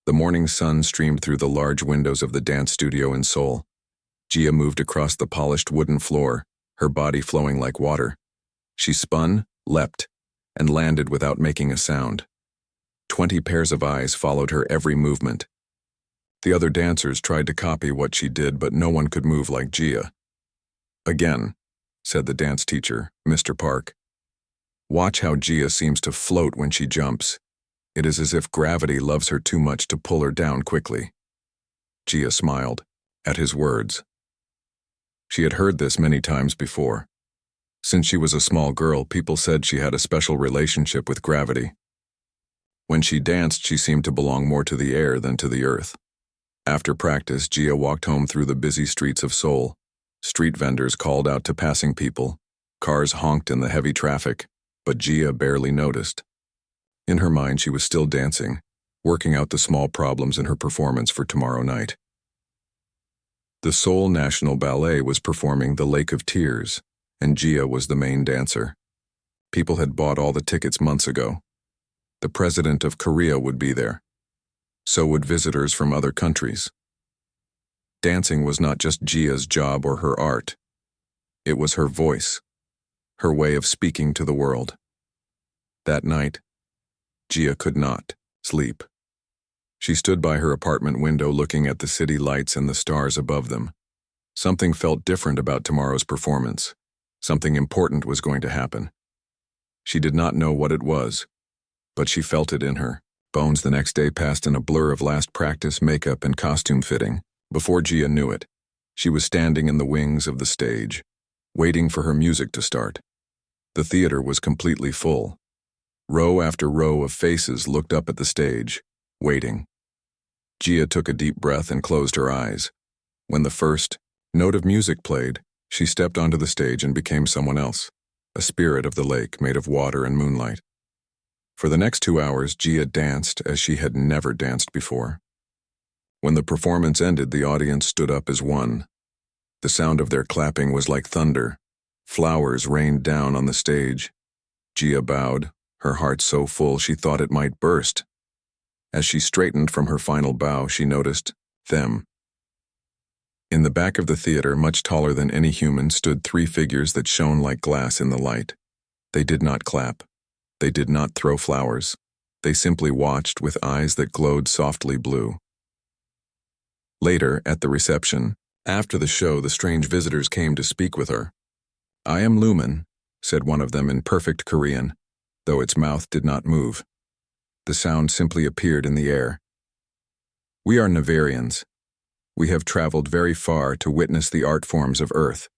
The morning sun streamed through the large windows of the dance studio in Seoul. Gia moved across the polished wooden floor, her body flowing like water. She spun, leapt, and landed without making a sound. 20 pairs of eyes followed her every movement. The other dancers tried to copy what she did, but no one could move like Gia. "Again," said the dance teacher, Mr. Park. "Watch how Gia seems to float when she jumps. It is as if gravity loves her too much to pull her down quickly." Gia smiled at his words. She had heard this many times before. Since she was a small girl, people said she had a special relationship with gravity. When she danced, she seemed to belong more to the air than to the earth. After practice, Gia walked home through the busy streets of Seoul. Street vendors called out to passing people. Cars honked in the heavy traffic, but Gia barely noticed. In her mind, she was still dancing, working out the small problems in her performance for tomorrow night. The Seoul National Ballet was performing The Lake of Tears, and Gia was the main dancer. People had bought all the tickets months ago. The president of Korea would be there. So would visitors from other countries. Dancing was not just Gia's job or her art. It was her voice, her way of speaking to the world. That night, Gia could not sleep. She stood by her apartment window looking at the city lights and the stars above them. Something felt different about tomorrow's performance. Something important was going to happen. She did not know what it was, but she felt it in her bones. The next day passed in a blur of last practice, makeup, and costume fitting. Before Gia knew it, she was standing in the wings of the stage, waiting for her music to start. The theater was completely full. Row after row of faces looked up at the stage, waiting. Gia took a deep breath and closed her eyes. When the first note of music played, she stepped onto the stage and became someone else, a spirit of the lake made of water and moonlight. For the next 2 hours, Gia danced as she had never danced before. When the performance ended, the audience stood up as one. The sound of their clapping was like thunder. Flowers rained down on the stage. Gia bowed, her heart so full she thought it might burst. As she straightened from her final bow, she noticed them. In the back of the theater, much taller than any human, stood 3 figures that shone like glass in the light. They did not clap. They did not throw flowers. They simply watched with eyes that glowed softly blue. Later, at the reception, after the show, the strange visitors came to speak with her. "I am Lumen," said one of them in perfect Korean, though its mouth did not move. The sound simply appeared in the air. "We are Navarians. We have traveled very far to witness the art forms of Earth."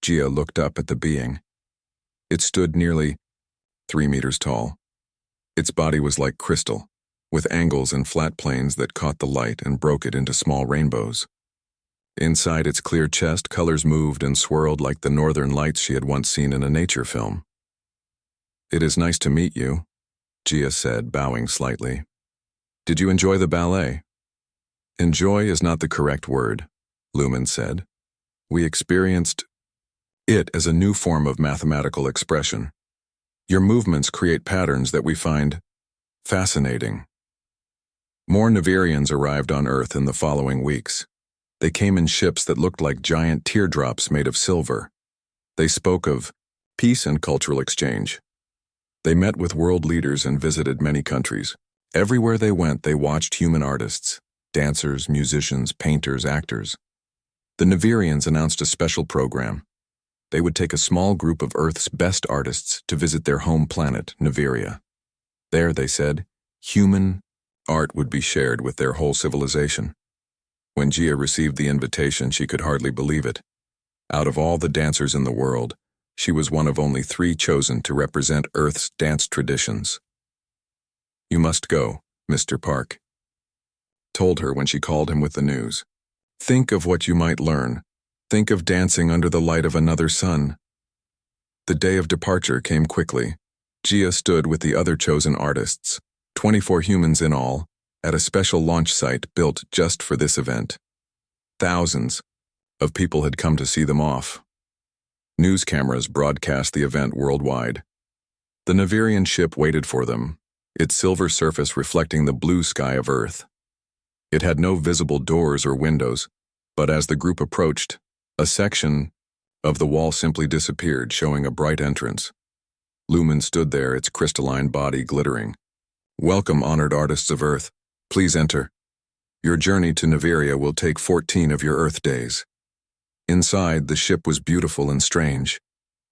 Gia looked up at the being. It stood nearly 3 meters tall. Its body was like crystal, with angles and flat planes that caught the light and broke it into small rainbows. Inside its clear chest, colors moved and swirled like the northern lights she had once seen in a nature film. "It is nice to meet you," Gia said, bowing slightly. "Did you enjoy the ballet?" "Enjoy is not the correct word," Lumen said. "We experienced it as a new form of mathematical expression. Your movements create patterns that we find fascinating." More Navarians arrived on Earth in the following weeks. They came in ships that looked like giant teardrops made of silver. They spoke of peace and cultural exchange. They met with world leaders and visited many countries. Everywhere they went, they watched human artists, dancers, musicians, painters, actors. The Navarians announced a special program. They would take a small group of Earth's best artists to visit their home planet, Navaria. There, they said, human art would be shared with their whole civilization. When Gia received the invitation, she could hardly believe it. Out of all the dancers in the world, she was one of only 3 chosen to represent Earth's dance traditions. "You must go," Mr. Park told her when she called him with the news. "Think of what you might learn. Think of dancing under the light of another sun." The day of departure came quickly. Gia stood with the other chosen artists, 24 humans in all, at a special launch site built just for this event. Thousands of people had come to see them off. News cameras broadcast the event worldwide. The Navarian ship waited for them, its silver surface reflecting the blue sky of Earth. It had no visible doors or windows, but as the group approached, a section of the wall simply disappeared, showing a bright entrance. Lumen stood there, its crystalline body glittering. "Welcome, honored artists of Earth. Please enter. Your journey to Neveria will take 14 of your Earth days." Inside, the ship was beautiful and strange.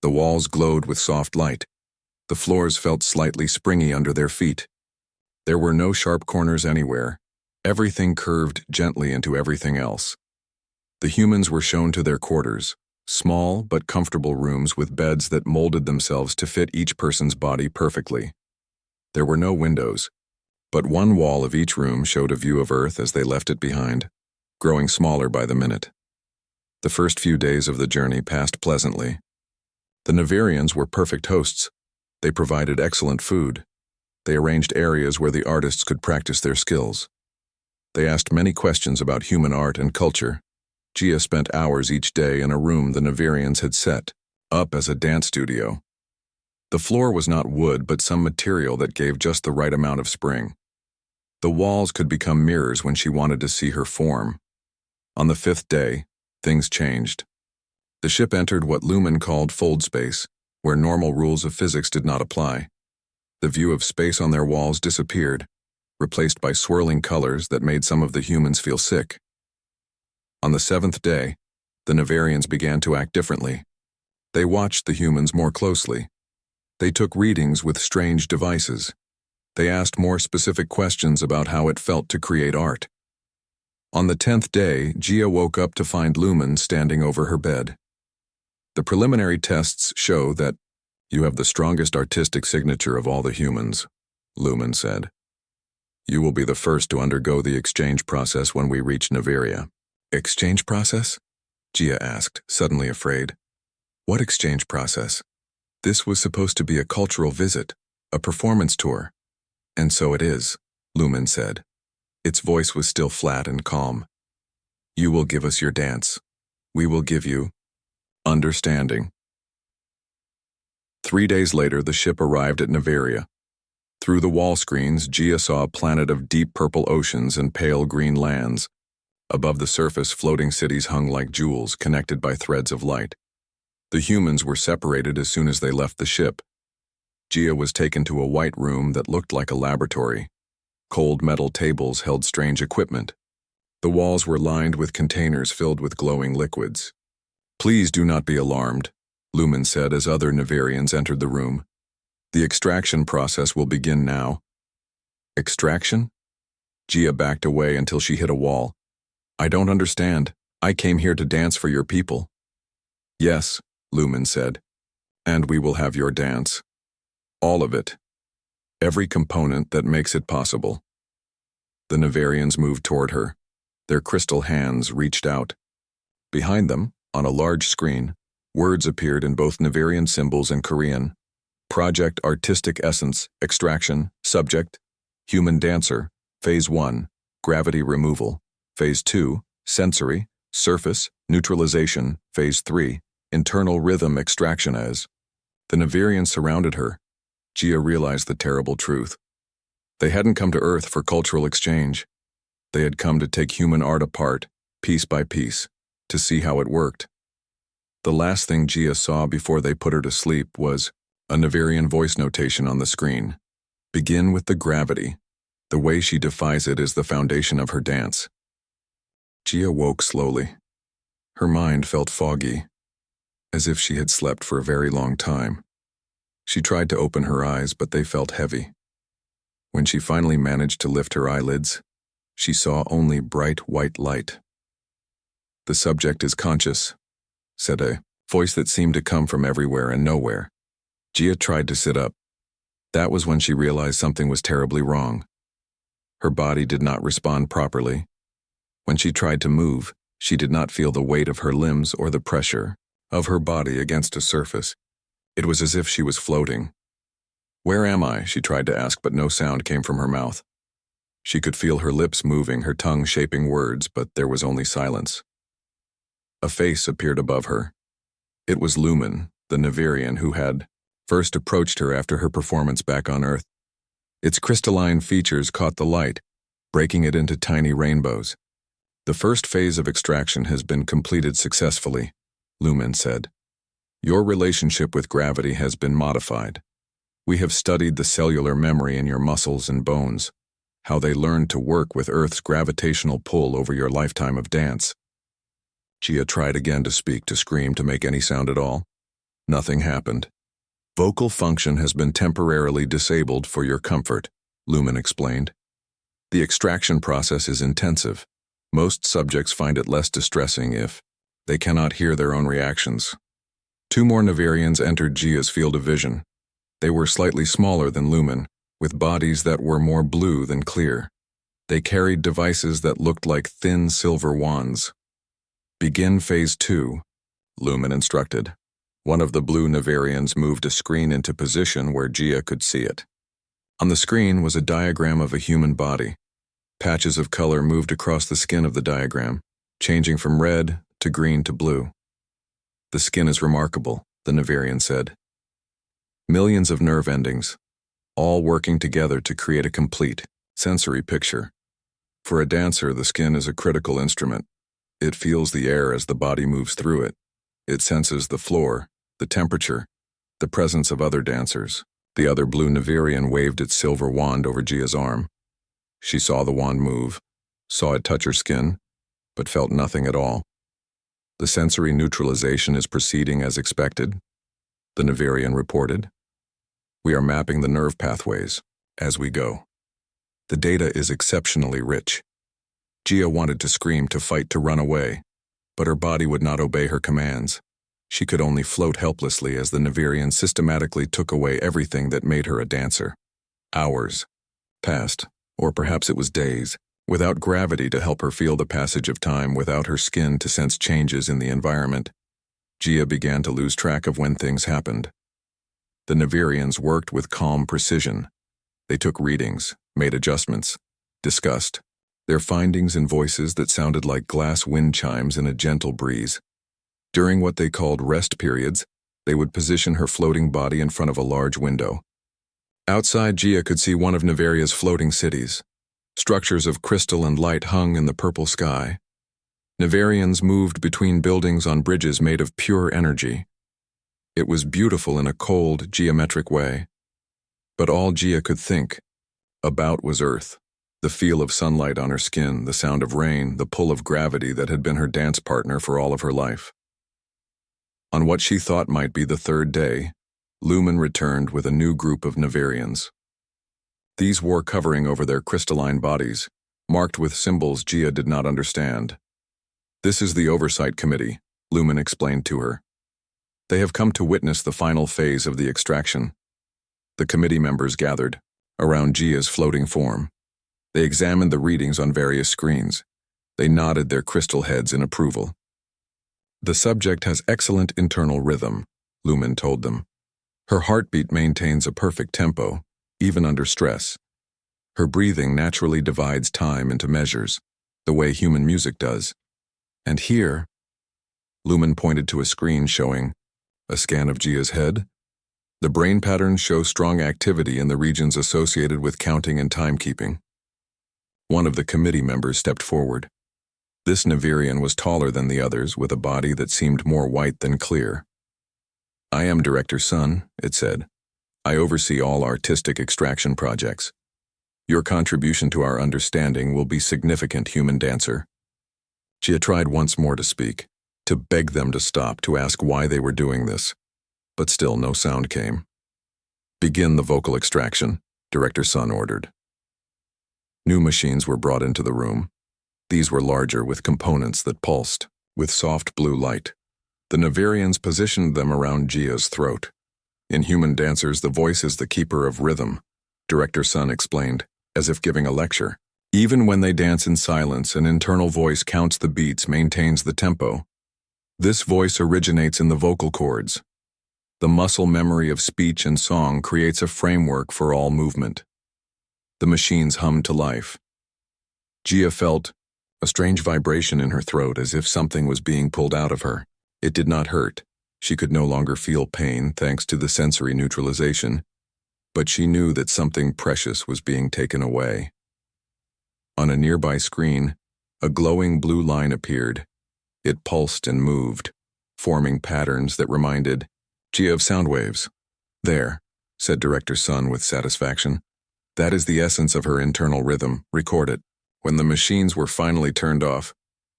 The walls glowed with soft light. The floors felt slightly springy under their feet. There were no sharp corners anywhere. Everything curved gently into everything else. The humans were shown to their quarters, small but comfortable rooms with beds that molded themselves to fit each person's body perfectly. There were no windows, but one wall of each room showed a view of Earth as they left it behind, growing smaller by the minute. The first few days of the journey passed pleasantly. The Neverians were perfect hosts. They provided excellent food. They arranged areas where the artists could practice their skills. They asked many questions about human art and culture. Gia spent hours each day in a room the Neverians had set up as a dance studio. The floor was not wood, but some material that gave just the right amount of spring. The walls could become mirrors when she wanted to see her form. On the 5th day, things changed. The ship entered what Lumen called fold space, where normal rules of physics did not apply. The view of space on their walls disappeared, replaced by swirling colors that made some of the humans feel sick. On the 7th day, the Neverians began to act differently. They watched the humans more closely. They took readings with strange devices. They asked more specific questions about how it felt to create art. On the 10th day, Gia woke up to find Lumen standing over her bed. "The preliminary tests show that you have the strongest artistic signature of all the humans," Lumen said. "You will be the first to undergo the exchange process when we reach Neveria." "Exchange process?" Gia asked, suddenly afraid. "What exchange process? This was supposed to be a cultural visit, a performance tour." "And so it is," Lumen said. Its voice was still flat and calm. "You will give us your dance. We will give you understanding." 3 days later, the ship arrived at Neveria. Through the wall screens, Gia saw a planet of deep purple oceans and pale green lands. Above the surface, floating cities hung like jewels, connected by threads of light. The humans were separated as soon as they left the ship. Gia was taken to a white room that looked like a laboratory. Cold metal tables held strange equipment. The walls were lined with containers filled with glowing liquids. "Please do not be alarmed," Lumen said as other Neverians entered the room. "The extraction process will begin now." "Extraction?" Gia backed away until she hit a wall. "I don't understand. I came here to dance for your people." "Yes," Lumen said, "and we will have your dance. All of it. Every component that makes it possible." The Neverians moved toward her. Their crystal hands reached out. Behind them, on a large screen, words appeared in both Neverian symbols and Korean. Project Artistic Essence, Extraction, Subject, Human Dancer, Phase 1, Gravity Removal, Phase 2, Sensory, Surface, Neutralization, Phase 3, Internal Rhythm Extraction. As the Neverians surrounded her, Gia realized the terrible truth. They hadn't come to Earth for cultural exchange. They had come to take human art apart, piece by piece, to see how it worked. The last thing Gia saw before they put her to sleep was a Neverian voice notation on the screen. "Begin with the gravity. The way she defies it is the foundation of her dance." Gia woke slowly. Her mind felt foggy, as if she had slept for a very long time. She tried to open her eyes, but they felt heavy. When she finally managed to lift her eyelids, she saw only bright white light. "The subject is conscious," said a voice that seemed to come from everywhere and nowhere. Gia tried to sit up. That was when she realized something was terribly wrong. Her body did not respond properly. When she tried to move, she did not feel the weight of her limbs or the pressure of her body against a surface. It was as if she was floating. "Where am I?" she tried to ask, but no sound came from her mouth. She could feel her lips moving, her tongue shaping words, but there was only silence. A face appeared above her. It was Lumen, the Neverian who had first approached her after her performance back on Earth. Its crystalline features caught the light, breaking it into tiny rainbows. The first phase of extraction has been completed successfully, Lumen said. Your relationship with gravity has been modified. We have studied the cellular memory in your muscles and bones, how they learned to work with Earth's gravitational pull over your lifetime of dance. Gia tried again to speak, to scream, to make any sound at all. Nothing happened. Vocal function has been temporarily disabled for your comfort, Lumen explained. The extraction process is intensive. Most subjects find it less distressing if they cannot hear their own reactions. 2 more Nevarians entered Gia's field of vision. They were slightly smaller than Lumen, with bodies that were more blue than clear. They carried devices that looked like thin silver wands. Begin phase 2, Lumen instructed. One of the blue Nevarians moved a screen into position where Gia could see it. On the screen was a diagram of a human body. Patches of color moved across the skin of the diagram, changing from red to green to blue. The skin is remarkable, the Nevarian said. Millions of nerve endings, all working together to create a complete, sensory picture. For a dancer, the skin is a critical instrument. It feels the air as the body moves through it. It senses the floor, the temperature, the presence of other dancers. The other blue Nevarian waved its silver wand over Gia's arm. She saw the wand move, saw it touch her skin, but felt nothing at all. The sensory neutralization is proceeding as expected, the Nevarian reported. We are mapping the nerve pathways as we go. The data is exceptionally rich. Gia wanted to scream, to fight, to run away, but her body would not obey her commands. She could only float helplessly as the Nevarian systematically took away everything that made her a dancer. Hours passed, or perhaps it was days, without gravity to help her feel the passage of time, without her skin to sense changes in the environment. Gia began to lose track of when things happened. The Nevarians worked with calm precision. They took readings, made adjustments, discussed their findings in voices that sounded like glass wind chimes in a gentle breeze. During what they called rest periods, they would position her floating body in front of a large window. Outside, Gia could see one of Nevaria's floating cities. Structures of crystal and light hung in the purple sky. Nevarians moved between buildings on bridges made of pure energy. It was beautiful in a cold, geometric way. But all Gia could think about was Earth. The feel of sunlight on her skin, the sound of rain, the pull of gravity that had been her dance partner for all of her life. On what she thought might be the 3rd day, Lumen returned with a new group of Nevarians. These wore covering over their crystalline bodies, marked with symbols Gia did not understand. This is the Oversight Committee, Lumen explained to her. They have come to witness the final phase of the extraction. The committee members gathered around Gia's floating form. They examined the readings on various screens. They nodded their crystal heads in approval. The subject has excellent internal rhythm, Lumen told them. Her heartbeat maintains a perfect tempo, even under stress. Her breathing naturally divides time into measures, the way human music does. And here, Lumen pointed to a screen showing a scan of Gia's head. The brain patterns show strong activity in the regions associated with counting and timekeeping. One of the committee members stepped forward. This Nevarian was taller than the others, with a body that seemed more white than clear. I am Director Sun, it said. I oversee all artistic extraction projects. Your contribution to our understanding will be significant, human dancer. Gia tried once more to speak, to beg them to stop, to ask why they were doing this, but still no sound came. Begin the vocal extraction, Director Sun ordered. New machines were brought into the room. These were larger, with components that pulsed, with soft blue light. The Nevarians positioned them around Gia's throat. In human dancers, the voice is the keeper of rhythm, Director Sun explained, as if giving a lecture. Even when they dance in silence, an internal voice counts the beats, maintains the tempo. This voice originates in the vocal cords. The muscle memory of speech and song creates a framework for all movement. The machines hummed to life. Gia felt a strange vibration in her throat, as if something was being pulled out of her. It did not hurt. She could no longer feel pain thanks to the sensory neutralization, but she knew that something precious was being taken away. On a nearby screen, a glowing blue line appeared. It pulsed and moved, forming patterns that reminded Gia of sound waves. "There," said Director Sun with satisfaction. "That is the essence of her internal rhythm. Record it." When the machines were finally turned off,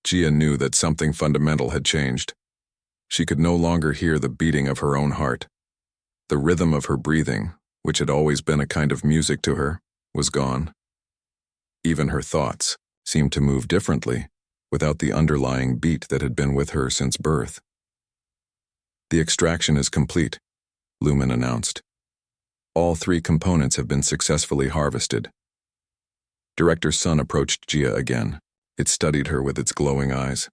Gia knew that something fundamental had changed. She could no longer hear the beating of her own heart. The rhythm of her breathing, which had always been a kind of music to her, was gone. Even her thoughts seemed to move differently, without the underlying beat that had been with her since birth. "The extraction is complete," Lumen announced. "All 3 components have been successfully harvested." Director Sun approached Gia again. It studied her with its glowing eyes.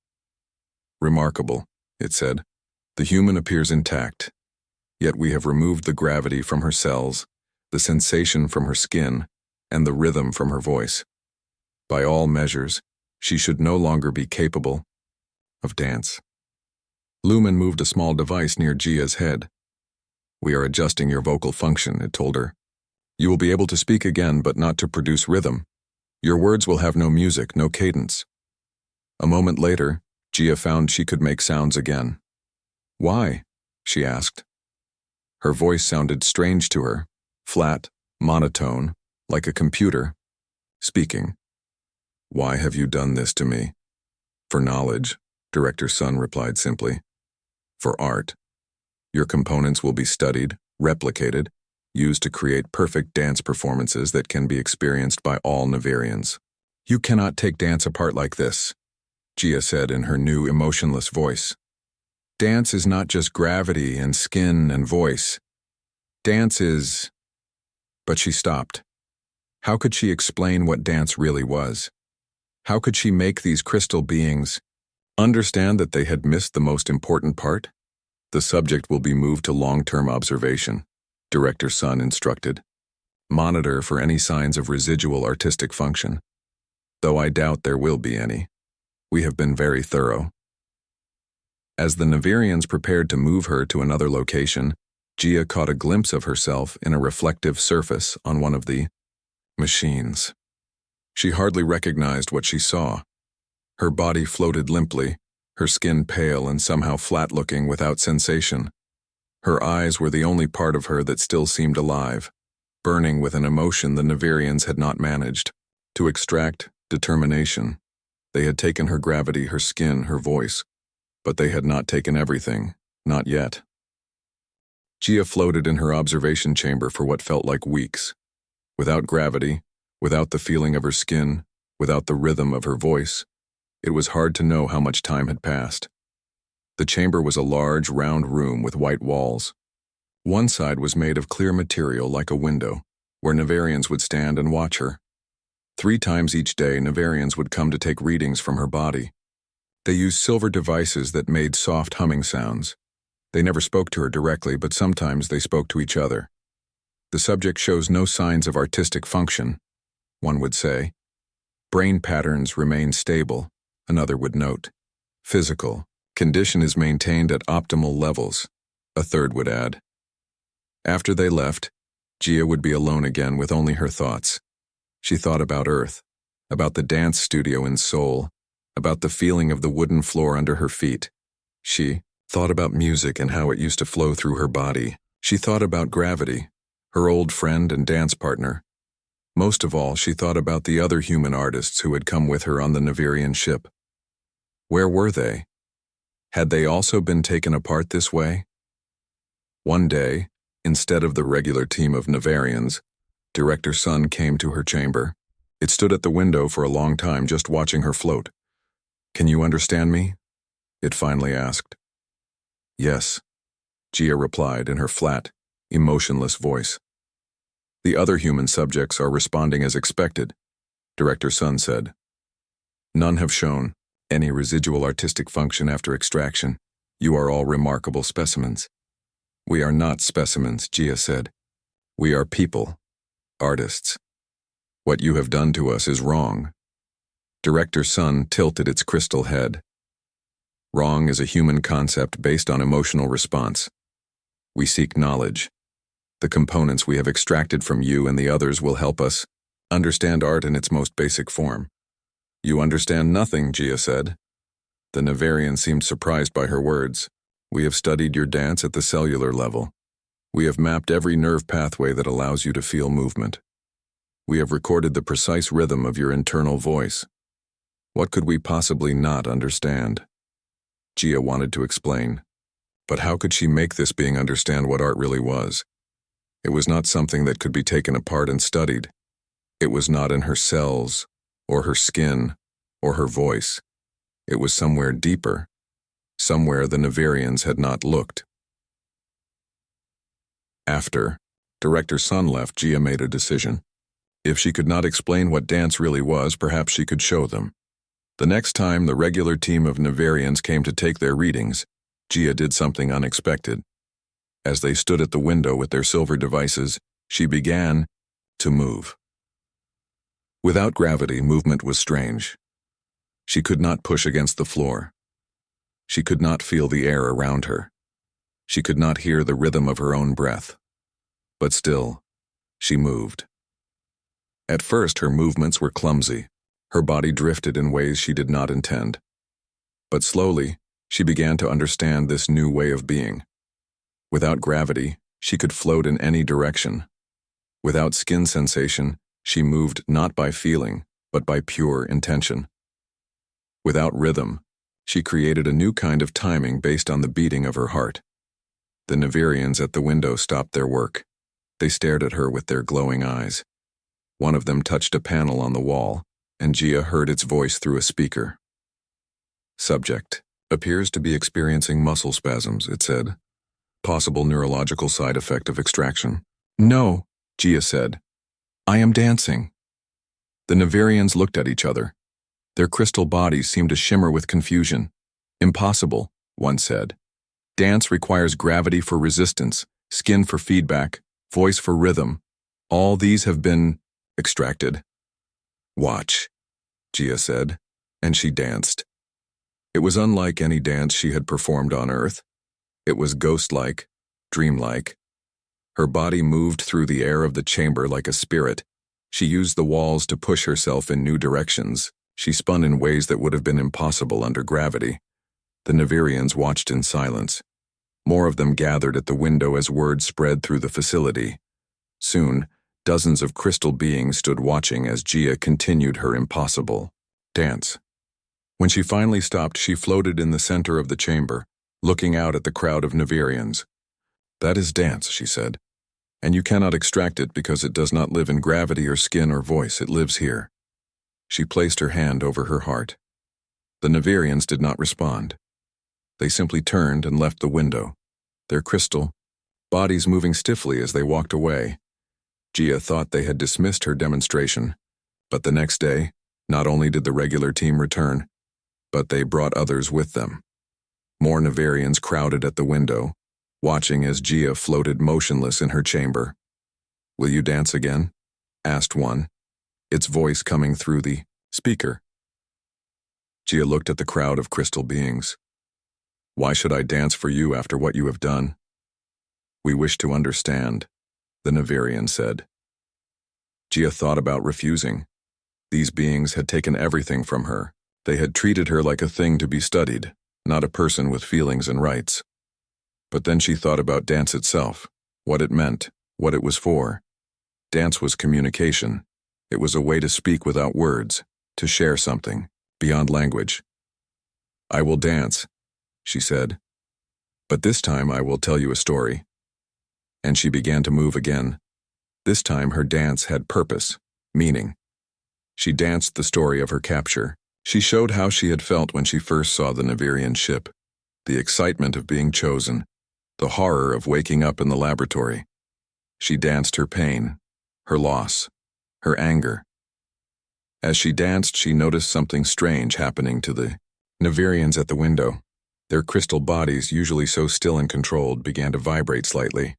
"Remarkable," it said. "The human appears intact, yet we have removed the gravity from her cells, the sensation from her skin, and the rhythm from her voice. By all measures, she should no longer be capable of dance." Lumen moved a small device near Gia's head. "We are adjusting your vocal function," it told her. "You will be able to speak again, but not to produce rhythm. Your words will have no music, no cadence." A moment later, Gia found she could make sounds again. "Why?" she asked. Her voice sounded strange to her, flat, monotone, like a computer. Speaking. "Why have you done this to me?" "For knowledge," Director Sun replied simply. "For art. Your components will be studied, replicated, used to create perfect dance performances that can be experienced by all Navarians." "You cannot take dance apart like this," Gia said in her new emotionless voice. "Dance is not just gravity and skin and voice. Dance is—" But she stopped. How could she explain what dance really was? How could she make these crystal beings understand that they had missed the most important part? "The subject will be moved to long-term observation," Director Sun instructed. "Monitor for any signs of residual artistic function. Though I doubt there will be any. We have been very thorough." As the Navarians prepared to move her to another location, Gia caught a glimpse of herself in a reflective surface on one of the machines. She hardly recognized what she saw. Her body floated limply, her skin pale and somehow flat-looking without sensation. Her eyes were the only part of her that still seemed alive, burning with an emotion the Navarians had not managed to extract: determination. They had taken her gravity, her skin, her voice, but they had not taken everything, not yet. Gia floated in her observation chamber for what felt like weeks. Without gravity, without the feeling of her skin, without the rhythm of her voice, it was hard to know how much time had passed. The chamber was a large, round room with white walls. One side was made of clear material like a window, where Navarians would stand and watch her. 3 times each day, Navarians would come to take readings from her body. They used silver devices that made soft humming sounds. They never spoke to her directly, but sometimes they spoke to each other. "The subject shows no signs of artistic function," one would say. "Brain patterns remain stable," another would note. "Physical condition is maintained at optimal levels," a third would add. After they left, Gia would be alone again with only her thoughts. She thought about Earth, about the dance studio in Seoul, about the feeling of the wooden floor under her feet. She thought about music and how it used to flow through her body. She thought about gravity, her old friend and dance partner. Most of all, she thought about the other human artists who had come with her on the Navarian ship. Where were they? Had they also been taken apart this way? One day, instead of the regular team of Navarians, Director Sun came to her chamber. It stood at the window for a long time, just watching her float. "Can you understand me?" it finally asked. "Yes," Gia replied in her flat, emotionless voice. "The other human subjects are responding as expected," Director Sun said. "None have shown any residual artistic function after extraction. You are all remarkable specimens." "We are not specimens," Gia said. "We are people, artists. What you have done to us is wrong." Director Sun tilted its crystal head. "Wrong is a human concept based on emotional response. We seek knowledge. The components we have extracted from you and the others will help us understand art in its most basic form. You understand nothing, Gia said. The Navarian seemed surprised by her words. We have studied your dance at the cellular level. We have mapped every nerve pathway that allows you to feel movement. We have recorded the precise rhythm of your internal voice. What could we possibly not understand? Gia wanted to explain. But how could she make this being understand what art really was? It was not something that could be taken apart and studied. It was not in her cells, or her skin, or her voice. It was somewhere deeper, somewhere the Navarians had not looked. After Director Sun left, Gia made a decision. If she could not explain what dance really was, perhaps she could show them. The next time the regular team of Navarians came to take their readings, Gia did something unexpected. As they stood at the window with their silver devices, she began to move. Without gravity, movement was strange. She could not push against the floor. She could not feel the air around her. She could not hear the rhythm of her own breath. But still, she moved. At first, her movements were clumsy. Her body drifted in ways she did not intend. But slowly, she began to understand this new way of being. Without gravity, she could float in any direction. Without skin sensation, she moved not by feeling, but by pure intention. Without rhythm, she created a new kind of timing based on the beating of her heart. The Navarians at the window stopped their work. They stared at her with their glowing eyes. One of them touched a panel on the wall, and Gia heard its voice through a speaker. Subject appears to be experiencing muscle spasms, it said. Possible neurological side effect of extraction. No, Gia said. I am dancing. The Navarians looked at each other. Their crystal bodies seemed to shimmer with confusion. Impossible, one said. Dance requires gravity for resistance, skin for feedback, voice for rhythm. All these have been extracted. Watch, Gia said, and she danced. It was unlike any dance she had performed on Earth. It was ghost-like, dreamlike. Her body moved through the air of the chamber like a spirit. She used the walls to push herself in new directions. She spun in ways that would have been impossible under gravity. The Navarians watched in silence. More of them gathered at the window as word spread through the facility. Soon, dozens of crystal beings stood watching as Gia continued her impossible dance. When she finally stopped, she floated in the center of the chamber, looking out at the crowd of Navarians. That is dance, she said. And you cannot extract it because it does not live in gravity or skin or voice. It lives here. She placed her hand over her heart. The Navarians did not respond. They simply turned and left the window, their crystal bodies moving stiffly as they walked away. Gia thought they had dismissed her demonstration, but the next day, not only did the regular team return, but they brought others with them. More Navarians crowded at the window, watching as Gia floated motionless in her chamber. Will you dance again? Asked one, its voice coming through the speaker. Gia looked at the crowd of crystal beings. Why should I dance for you after what you have done? We wish to understand, the Navarian said. Gia thought about refusing. These beings had taken everything from her. They had treated her like a thing to be studied, not a person with feelings and rights. But then she thought about dance itself, what it meant, what it was for. Dance was communication. It was a way to speak without words, to share something, beyond language. I will dance, she said. But this time I will tell you a story. And she began to move again. This time her dance had purpose, meaning. She danced the story of her capture. She showed how she had felt when she first saw the Navarian ship, the excitement of being chosen, the horror of waking up in the laboratory. She danced her pain, her loss, her anger. As she danced, she noticed something strange happening to the Navarians at the window. Their crystal bodies, usually so still and controlled, began to vibrate slightly.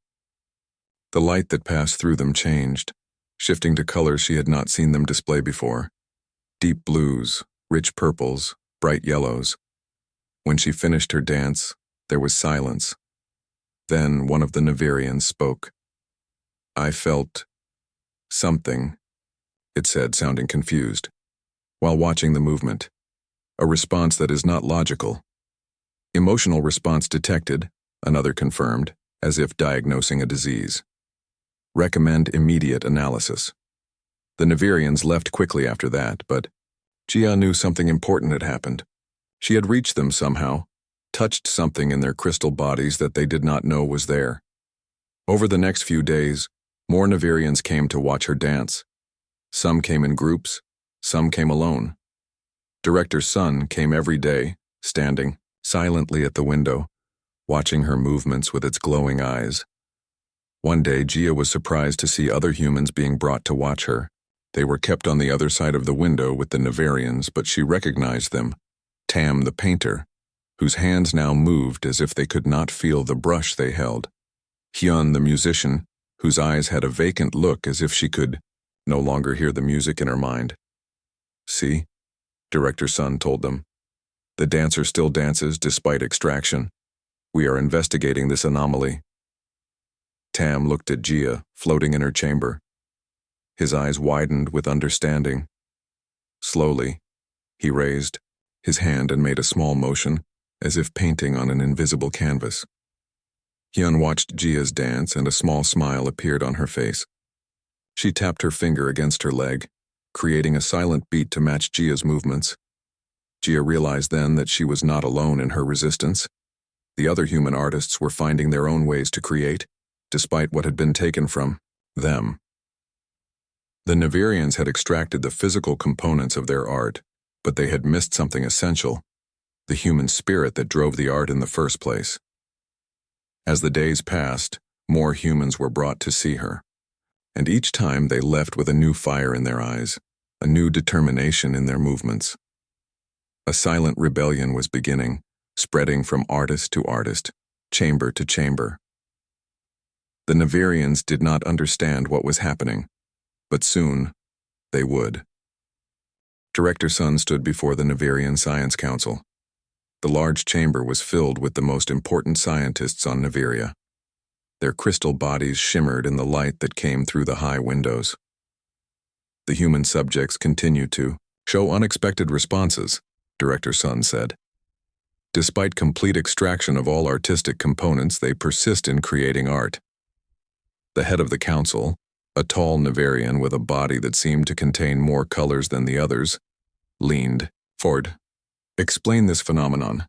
The light that passed through them changed, shifting to colors she had not seen them display before. Deep blues, rich purples, bright yellows. When she finished her dance, there was silence. Then one of the Navarians spoke. I felt something, it said, sounding confused. while watching the movement. A response that is not logical. Emotional response detected, another confirmed, as if diagnosing a disease. Recommend immediate analysis. The Navirians left quickly after that, but Gia knew something important had happened. She had reached them somehow, touched something in their crystal bodies that they did not know was there. Over the next few days, more Navirians came to watch her dance. Some came in groups, some came alone. Director Sun came every day, standing silently at the window, watching her movements with its glowing eyes. One day, Gia was surprised to see other humans being brought to watch her. They were kept on the other side of the window with the Navirians, but she recognized them. Tam the painter, whose hands now moved as if they could not feel the brush they held. Hyun the musician, whose eyes had a vacant look as if she could no longer hear the music in her mind. "See," Director Sun told them. "The dancer still dances despite extraction. We are investigating this anomaly." Tam looked at Gia, floating in her chamber. His eyes widened with understanding. Slowly, he raised his hand and made a small motion, as if painting on an invisible canvas. Hyun watched Gia's dance, and a small smile appeared on her face. She tapped her finger against her leg, creating a silent beat to match Gia's movements. Gia realized then that she was not alone in her resistance. The other human artists were finding their own ways to create, despite what had been taken from them. The Navirians had extracted the physical components of their art, but they had missed something essential, the human spirit that drove the art in the first place. As the days passed, more humans were brought to see her, and each time they left with a new fire in their eyes, a new determination in their movements. A silent rebellion was beginning, spreading from artist to artist, chamber to chamber. The Navirians did not understand what was happening, but soon they would. Director Sun stood before the Navirian Science Council. The large chamber was filled with the most important scientists on Naviria. Their crystal bodies shimmered in the light that came through the high windows. The human subjects continued to show unexpected responses, Director Sun said. Despite complete extraction of all artistic components, they persist in creating art. The head of the council, a tall Navirian with a body that seemed to contain more colors than the others, leaned forward. "Explain this phenomenon."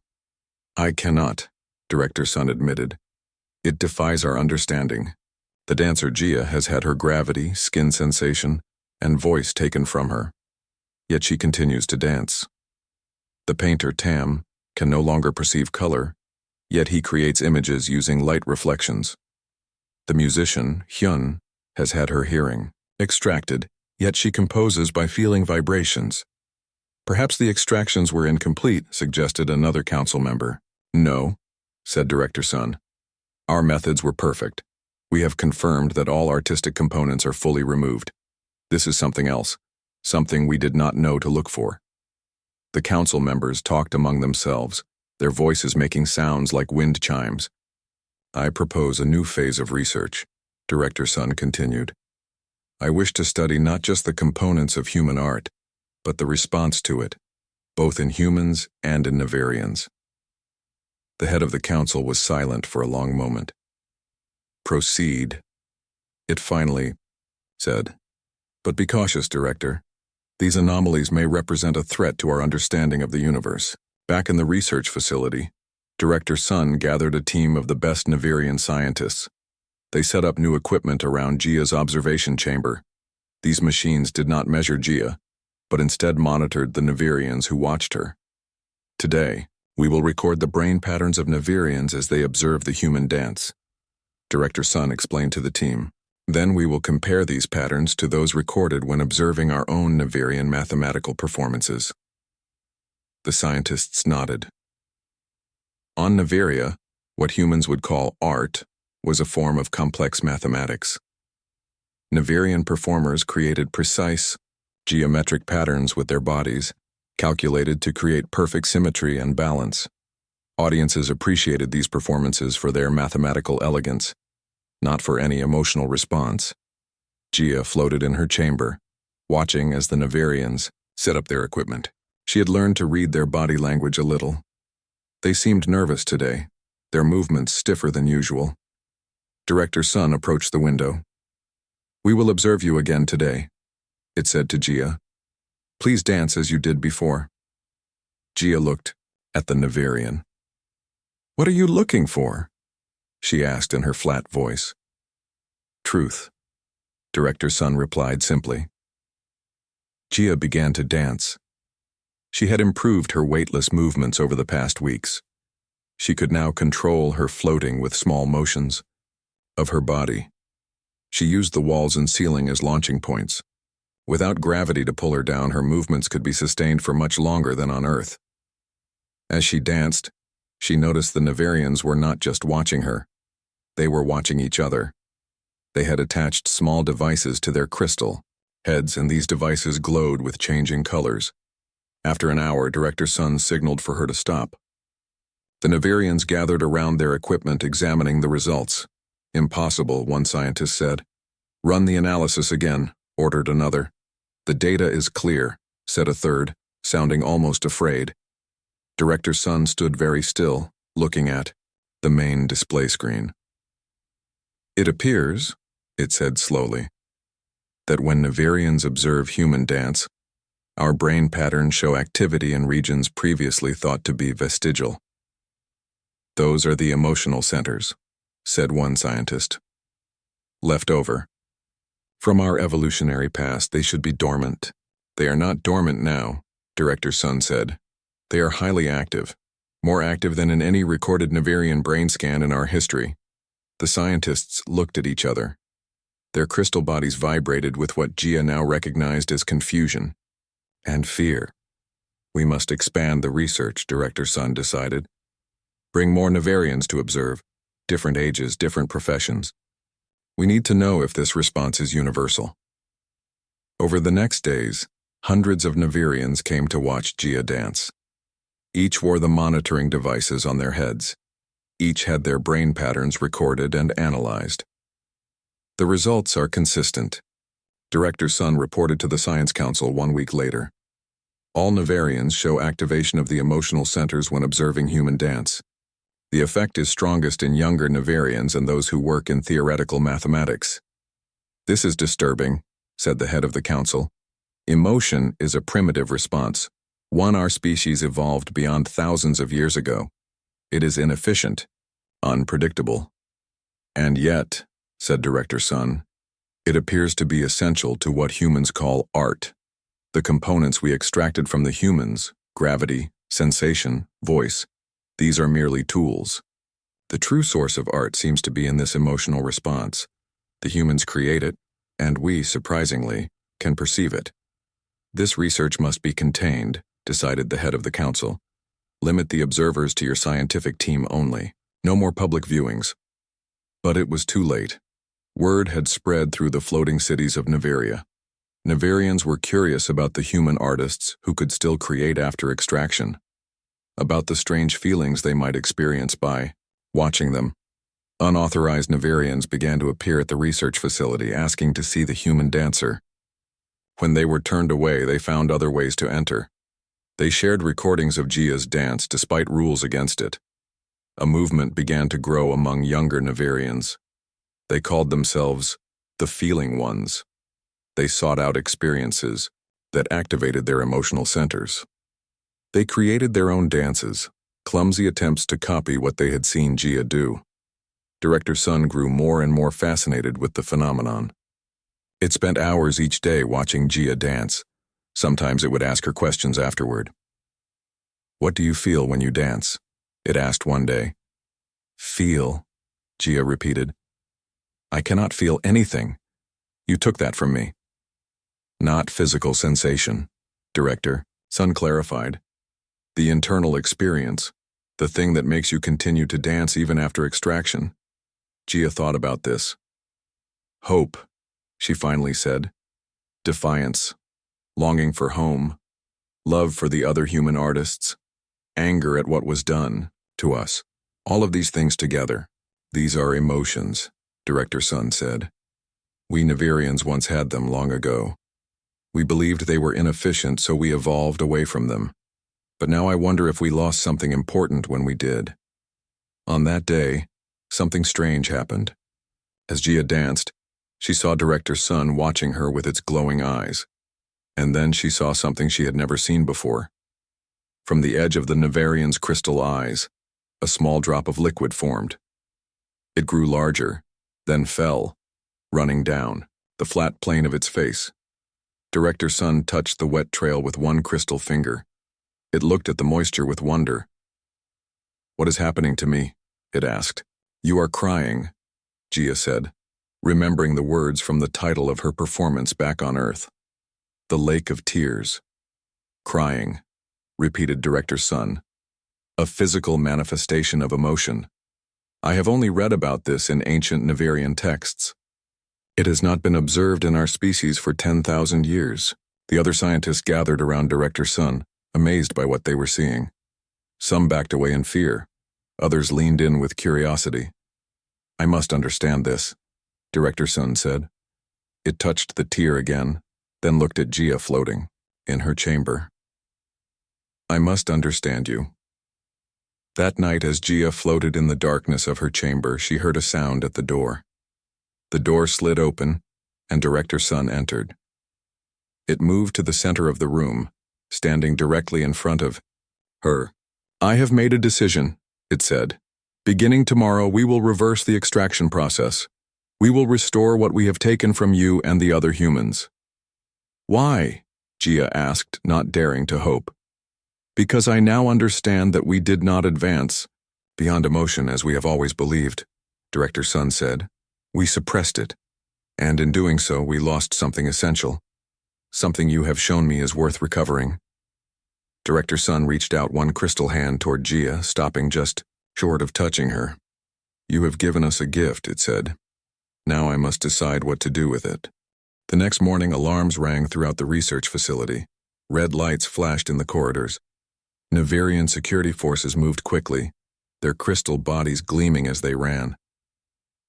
"I cannot," Director Sun admitted. "It defies our understanding. The dancer Gia has had her gravity, skin sensation, and voice taken from her. Yet she continues to dance. The painter Tam can no longer perceive color, yet he creates images using light reflections. The musician, Hyun, has had her hearing extracted, yet she composes by feeling vibrations. Perhaps the extractions were incomplete, suggested another council member. "No," said Director Sun. "Our methods were perfect. We have confirmed that all artistic components are fully removed. This is something else, something we did not know to look for." The council members talked among themselves, their voices making sounds like wind chimes. "I propose a new phase of research," Director Sun continued. "I wish to study not just the components of human art, but the response to it, both in humans and in Navirians." The head of the council was silent for a long moment. "Proceed," it finally said. "But be cautious, Director. These anomalies may represent a threat to our understanding of the universe." Back in the research facility, Director Sun gathered a team of the best Navirian scientists. They set up new equipment around Gia's observation chamber. These machines did not measure Gia, but instead monitored the Navirians who watched her. "Today, we will record the brain patterns of Navirians as they observe the human dance," Director Sun explained to the team. "Then we will compare these patterns to those recorded when observing our own Navirian mathematical performances." The scientists nodded. On Naviria, what humans would call art was a form of complex mathematics. Navirian performers created precise, geometric patterns with their bodies, calculated to create perfect symmetry and balance. Audiences appreciated these performances for their mathematical elegance, not for any emotional response. Gia floated in her chamber, watching as the Navirians set up their equipment. She had learned to read their body language a little. They seemed nervous today, their movements stiffer than usual. Director Sun approached the window. "We will observe you again today," it said to Gia. "Please dance as you did before." Gia looked at the Navarian. "What are you looking for?" she asked in her flat voice. "Truth," Director Sun replied simply. Gia began to dance. She had improved her weightless movements over the past weeks. She could now control her floating with small motions of her body. She used the walls and ceiling as launching points. Without gravity to pull her down, her movements could be sustained for much longer than on Earth. As she danced, she noticed the Navarians were not just watching her. They were watching each other. They had attached small devices to their crystal heads, and these devices glowed with changing colors. After an hour, Director Sun signaled for her to stop. The Navarians gathered around their equipment, examining the results. "Impossible," one scientist said. "Run the analysis again," ordered another. "The data is clear," said a third, sounding almost afraid. Director Sun stood very still, looking at the main display screen. "It appears," it said slowly, "that when Navarians observe human dance, our brain patterns show activity in regions previously thought to be vestigial. Those are the emotional centers," said one scientist. "Left over. From our evolutionary past, they should be dormant. They are not dormant now," Director Sun said. "They are highly active, more active than in any recorded Navarian brain scan in our history." The scientists looked at each other. Their crystal bodies vibrated with what Gia now recognized as confusion and fear. "We must expand the research," Director Sun decided. "Bring more Navarians to observe, different ages, different professions. We need to know if this response is universal." Over the next days, hundreds of Navarians came to watch Gia dance. Each wore the monitoring devices on their heads. Each had their brain patterns recorded and analyzed. "The results are consistent," Director Sun reported to the Science Council 1 week later. "All Navarians show activation of the emotional centers when observing human dance. The effect is strongest in younger Navarians and those who work in theoretical mathematics." "This is disturbing," said the head of the council. "Emotion is a primitive response, one our species evolved beyond thousands of years ago. It is inefficient, unpredictable. And yet," said Director Sun, "it appears to be essential to what humans call art. The components we extracted from the humans, gravity, sensation, voice, these are merely tools. The true source of art seems to be in this emotional response. The humans create it, and we, surprisingly, can perceive it. This research must be contained," decided the head of the council. "Limit the observers to your scientific team only. No more public viewings." But it was too late. Word had spread through the floating cities of Navaria. Navarians were curious about the human artists who could still create after extraction, about the strange feelings they might experience by watching them. Unauthorized Navarians began to appear at the research facility, asking to see the human dancer. When they were turned away, they found other ways to enter. They shared recordings of Gia's dance despite rules against it. A movement began to grow among younger Navarians. They called themselves the Feeling Ones. They sought out experiences that activated their emotional centers. They created their own dances, clumsy attempts to copy what they had seen Gia do. Director Sun grew more and more fascinated with the phenomenon. It spent hours each day watching Gia dance. Sometimes it would ask her questions afterward. "What do you feel when you dance?" it asked one day. "Feel," Gia repeated. "I cannot feel anything. You took that from me." "Not physical sensation," Director Sun clarified. "The internal experience, the thing that makes you continue to dance even after extraction." Gia thought about this. "Hope," she finally said. "Defiance, longing for home, love for the other human artists, anger at what was done to us. All of these things together. These are emotions," Director Sun said. "We Navarians once had them long ago. We believed they were inefficient, so we evolved away from them. But now I wonder if we lost something important when we did. On that day, something strange happened. As Gia danced, she saw Director Sun watching her with its glowing eyes. And then she saw something she had never seen before. From the edge of the Navarian's crystal eyes, a small drop of liquid formed. It grew larger, then fell, running down the flat plane of its face. Director Sun touched the wet trail with one crystal finger. It looked at the moisture with wonder. "What is happening to me?" it asked. "You are crying," Gia said, remembering the words from the title of her performance back on Earth. "The Lake of Tears." "Crying," repeated Director Sun. "A physical manifestation of emotion. I have only read about this in ancient Navarian texts. It has not been observed in our species for 10,000 years. The other scientists gathered around Director Sun, amazed by what they were seeing. Some backed away in fear. Others leaned in with curiosity. "I must understand this," Director Sun said. It touched the tear again, then looked at Gia floating in her chamber. "I must understand you." That night, as Gia floated in the darkness of her chamber, she heard a sound at the door. The door slid open, and Director Sun entered. It moved to the center of the room, standing directly in front of her. "I have made a decision," it said. "Beginning tomorrow, we will reverse the extraction process. We will restore what we have taken from you and the other humans." "Why?" Gia asked, not daring to hope. "Because I now understand that we did not advance beyond emotion as we have always believed," Director Sun said. "We suppressed it, and in doing so, we lost something essential. Something you have shown me is worth recovering." Director Sun reached out one crystal hand toward Gia, stopping just short of touching her. "You have given us a gift," it said. "Now I must decide what to do with it." The next morning, alarms rang throughout the research facility. Red lights flashed in the corridors. Navarian security forces moved quickly, their crystal bodies gleaming as they ran.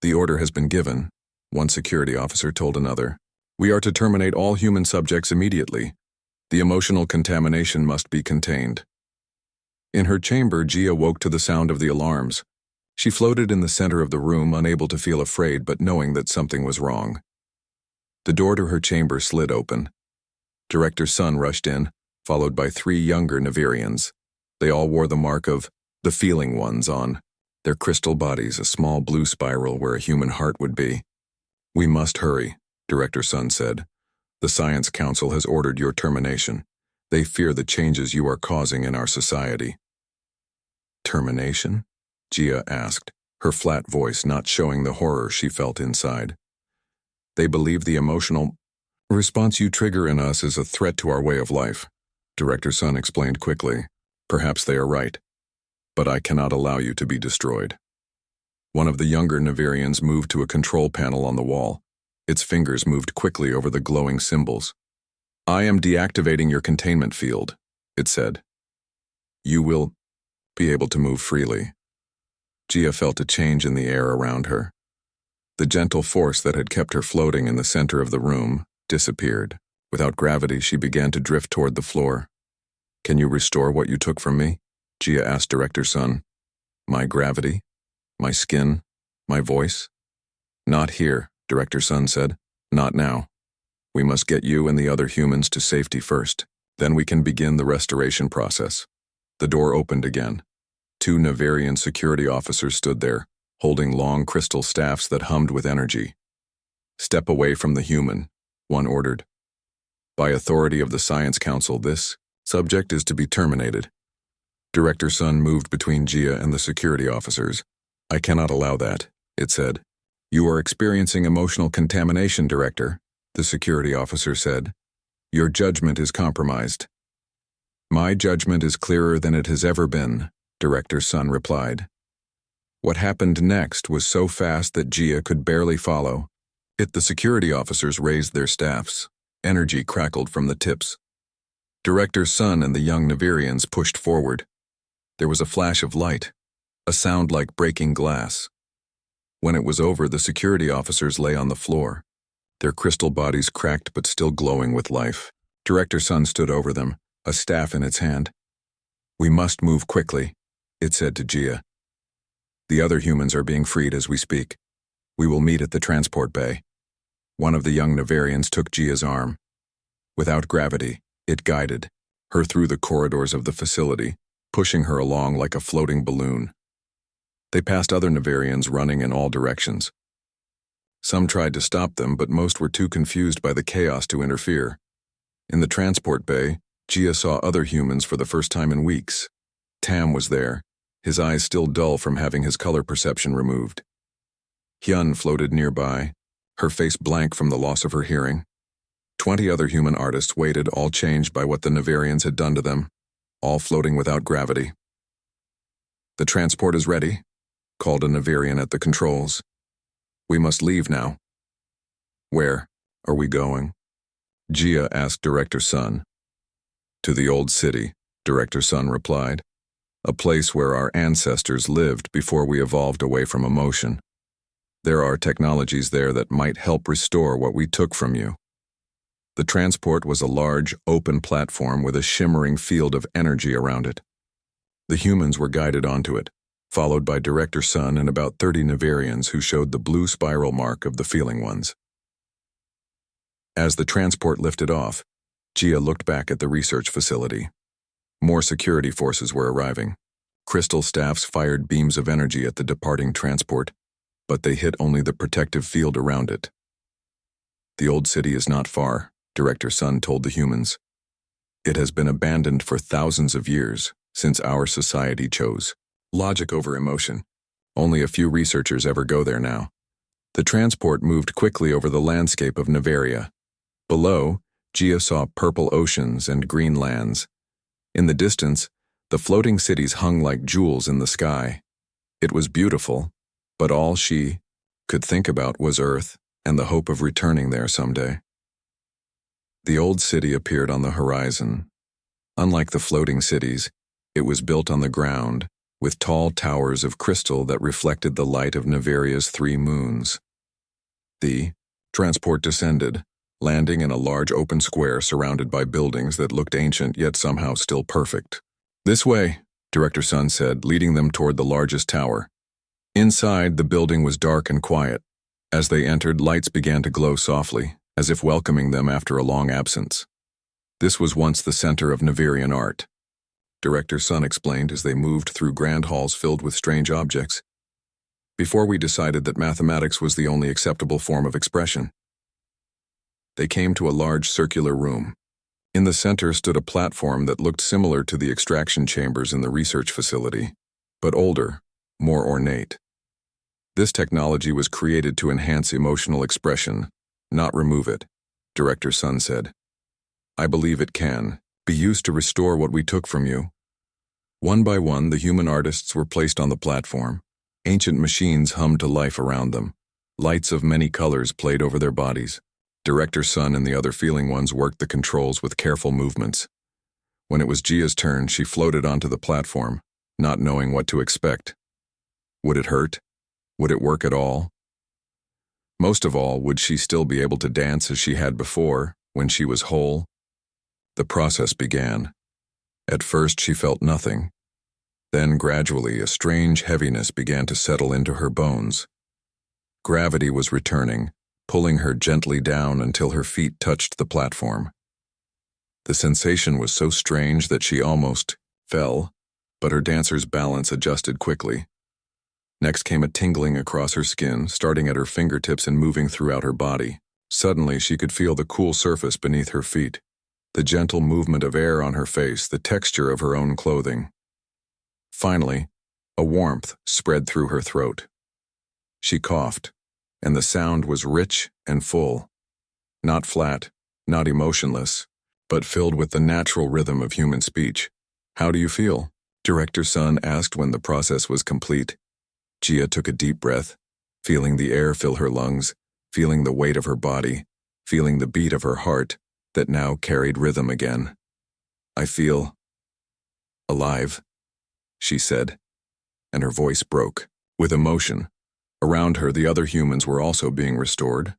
"The order has been given," one security officer told another. "We are to terminate all human subjects immediately. The emotional contamination must be contained." In her chamber, Gia woke to the sound of the alarms. She floated in the center of the room, unable to feel afraid but knowing that something was wrong. The door to her chamber slid open. Director Sun rushed in, followed by 3 younger Navarians. They all wore the mark of the Feeling Ones on their crystal bodies, a small blue spiral where a human heart would be. "We must hurry," Director Sun said. "The Science Council has ordered your termination. They fear the changes you are causing in our society." "Termination?" Gia asked, her flat voice not showing the horror she felt inside. "They believe the emotional response you trigger in us is a threat to our way of life," Director Sun explained quickly. "Perhaps they are right, but I cannot allow you to be destroyed." One of the younger Navarians moved to a control panel on the wall. Its fingers moved quickly over the glowing symbols. "I am deactivating your containment field," it said. "You will be able to move freely." Gia felt a change in the air around her. The gentle force that had kept her floating in the center of the room disappeared. Without gravity, she began to drift toward the floor. "Can you restore what you took from me?" Gia asked Director Sun. "My gravity? My skin? My voice?" "Not here," Director Sun said. "Not now. We must get you and the other humans to safety first. Then we can begin the restoration process." The door opened again. 2 Navarian security officers stood there, holding long crystal staffs that hummed with energy. "Step away from the human," one ordered. "By authority of the Science Council, this subject is to be terminated." Director Sun moved between Gia and the security officers. "I cannot allow that," it said. "You are experiencing emotional contamination, Director," the security officer said. "Your judgment is compromised." "My judgment is clearer than it has ever been," Director Sun replied. What happened next was so fast that Gia could barely follow. The security officers raised their staffs. Energy crackled from the tips. Director Sun and the young Navarians pushed forward. There was a flash of light, a sound like breaking glass. When it was over, the security officers lay on the floor. their crystal bodies cracked but still glowing with life. Director Sun stood over them, a staff in its hand. "We must move quickly," it said to Gia. "The other humans are being freed as we speak. We will meet at the transport bay." One of the young Navarians took Gia's arm. Without gravity, it guided her through the corridors of the facility, pushing her along like a floating balloon. They passed other Navarians running in all directions. Some tried to stop them, but most were too confused by the chaos to interfere. In the transport bay, Gia saw other humans for the first time in weeks. Tam was there, his eyes still dull from having his color perception removed. Hyun floated nearby, her face blank from the loss of her hearing. 20 other human artists waited, all changed by what the Navarians had done to them, all floating without gravity. "The transport is ready," called a Navarian at the controls. "We must leave now." "Where are we going?" Gia asked Director Sun. "To the old city," Director Sun replied. "A place where our ancestors lived before we evolved away from emotion. There are technologies there that might help restore what we took from you." The transport was a large, open platform with a shimmering field of energy around it. The humans were guided onto it, followed by Director Sun and about 30 Navarians who showed the blue spiral mark of the feeling ones. As the transport lifted off, Gia looked back at the research facility. More security forces were arriving. Crystal staffs fired beams of energy at the departing transport, but they hit only the protective field around it. "The old city is not far," Director Sun told the humans. "It has been abandoned for thousands of years, since our society chose logic over emotion. Only a few researchers ever go there now." The transport moved quickly over the landscape of Navaria. Below, Gia saw purple oceans and green lands. In the distance, the floating cities hung like jewels in the sky. It was beautiful, but all she could think about was Earth and the hope of returning there someday. The old city appeared on the horizon. Unlike the floating cities, it was built on the ground, with tall towers of crystal that reflected the light of Navaria's 3 moons. The transport descended, landing in a large open square surrounded by buildings that looked ancient yet somehow still perfect. "This way," Director Sun said, leading them toward the largest tower. Inside, the building was dark and quiet. As they entered, lights began to glow softly, as if welcoming them after a long absence. This was once the center of Navarian art. Director Sun explained as they moved through grand halls filled with strange objects. "Before we decided that mathematics was the only acceptable form of expression." They came to a large circular room. In the center stood a platform that looked similar to the extraction chambers in the research facility, but older, more ornate. This technology was created to enhance emotional expression, not remove it, Director Sun said. "I believe it can be used to restore what we took from you." One by one, the human artists were placed on the platform. Ancient machines hummed to life around them. Lights of many colors played over their bodies. Director Sun and the other feeling ones worked the controls with careful movements. When it was Gia's turn, she floated onto the platform, not knowing what to expect. Would it hurt? Would it work at all? Most of all, would she still be able to dance as she had before, when she was whole? The process began. At first she felt nothing. Then gradually a strange heaviness began to settle into her bones. Gravity was returning, pulling her gently down until her feet touched the platform. The sensation was so strange that she almost fell, but her dancer's balance adjusted quickly. Next came a tingling across her skin, starting at her fingertips and moving throughout her body. Suddenly she could feel the cool surface beneath her feet, the gentle movement of air on her face, the texture of her own clothing. Finally, a warmth spread through her throat. She coughed, and the sound was rich and full. Not flat, not emotionless, but filled with the natural rhythm of human speech. "How do you feel?" Director Sun asked when the process was complete. Gia took a deep breath, feeling the air fill her lungs, feeling the weight of her body, feeling the beat of her heart that now carried rhythm again. "I feel alive," she said, and her voice broke with emotion. Around her, the other humans were also being restored.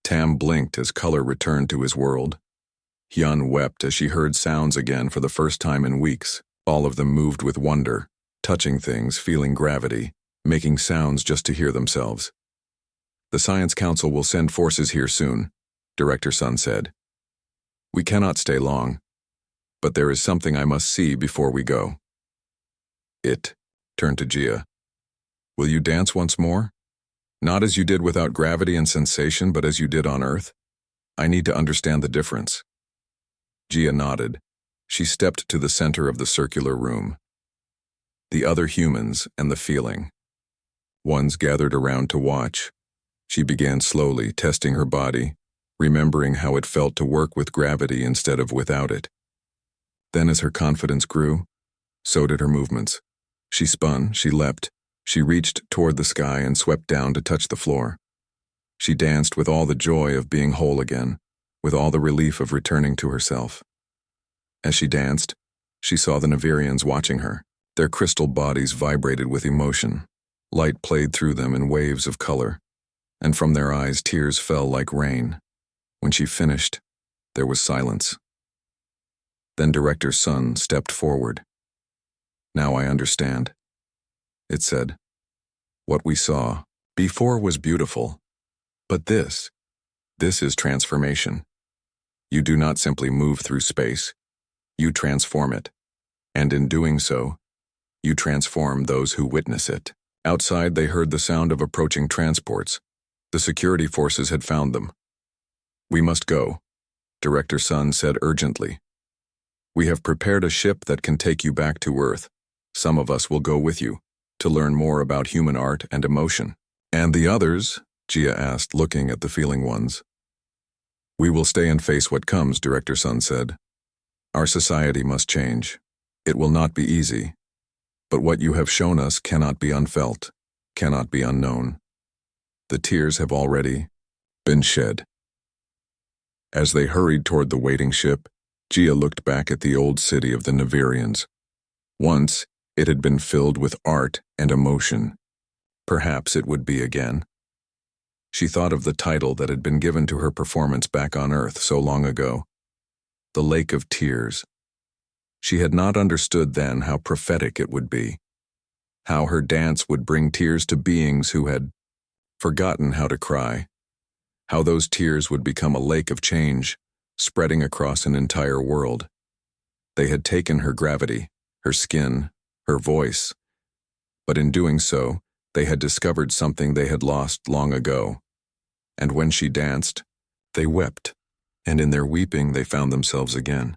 Tam blinked as color returned to his world. Hyun wept as she heard sounds again for the first time in weeks. All of them moved with wonder, touching things, feeling gravity, making sounds just to hear themselves. The Science Council will send forces here soon, Director Sun said. We cannot stay long, but there is something I must see before we go. It turned to Jia. Will you dance once more? Not as you did without gravity and sensation, but as you did on Earth? I need to understand the difference. Jia nodded. She stepped to the center of the circular room. The other humans and the feeling. Ones gathered around to watch. She began slowly, testing her body, remembering how it felt to work with gravity instead of without it. Then as her confidence grew, so did her movements. She spun, she leapt, she reached toward the sky and swept down to touch the floor. She danced with all the joy of being whole again, with all the relief of returning to herself. As she danced, she saw the Navirians watching her. Their crystal bodies vibrated with emotion. Light played through them in waves of color, and from their eyes tears fell like rain. When she finished, there was silence. Then Director Sun stepped forward. Now I understand, it said. What we saw before was beautiful, but this is transformation. You do not simply move through space, you transform it, and in doing so, you transform those who witness it. Outside, they heard the sound of approaching transports. The security forces had found them. We must go, Director Sun said urgently. We have prepared a ship that can take you back to Earth. Some of us will go with you, to learn more about human art and emotion. And the others? Jia asked, looking at the feeling ones. We will stay and face what comes, Director Sun said. Our society must change. It will not be easy. But what you have shown us cannot be unfelt, cannot be unknown. The tears have already been shed. As they hurried toward the waiting ship, Jia looked back at the old city of the Navirians. Once, it had been filled with art and emotion. Perhaps it would be again. She thought of the title that had been given to her performance back on Earth so long ago, the Lake of Tears. She had not understood then how prophetic it would be, how her dance would bring tears to beings who had forgotten how to cry, how those tears would become a lake of change, spreading across an entire world. They had taken her gravity, her skin, her voice, but in doing so, they had discovered something they had lost long ago. And when she danced, they wept, and in their weeping they found themselves again.